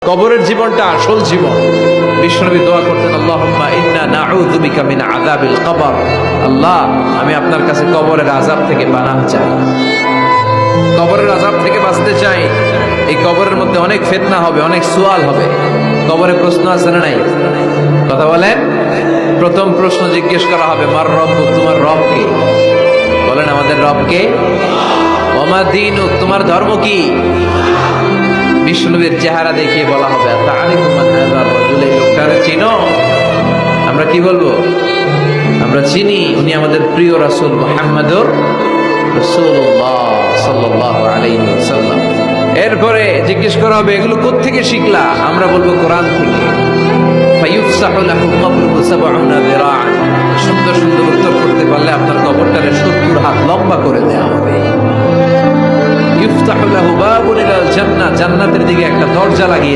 কবরের জীবনটা আসল জীবন। বিশ্বনবী দোয়া করতেন, আল্লাহুম্মা ইন্না নাউযু বিকা মিন আযাবিল কবর। আল্লাহ, আমি আপনার কাছে কবরের আযাব থেকে পানাহ চাই, কবরের আযাব থেকে বাঁচতে চাই। এই কবরের মধ্যে অনেক ফিতনা হবে, অনেক সুয়াল হবে। কবরে প্রশ্ন আছে না নাই? কথা বলেন। প্রথম প্রশ্ন জিজ্ঞেস করা হবে, মার রব্বুক, তোমার রব কে? বলেন, আমাদের রব কে? ওয়া মা দীনুক, তোমার ধর্ম কি? বিষ্ণুবীর চেহারা দেখিয়ে বলা হবে, তারিফু মান হাযার রাজুল, এই লোকটারে চিনো? আমরা কি বলবো? আমরা চিনি, উনি আমাদের প্রিয় রাসূল মুহাম্মদুর রাসূলুল্লাহ সাল্লাল্লাহু আলাইহি ওয়াসাল্লাম। এরপরে জিজ্ঞেস করা হবে, এগুলো কোত্থেকে শিখলা? আমরা বলবো, কোরআন থেকে। ফায়ুফসাহু লাহু কবরুহু ৭০ যিরাআন। সুন্দর সুন্দর উত্তর করতে পারলে আপনার কবরটারে ৭০ হাত লম্বা করে দেয়া হবে। ইফতাহু লাহু বাবুন ইলাল জান্নাহ, জান্নাতের দিকে একটা দরজা লাগিয়ে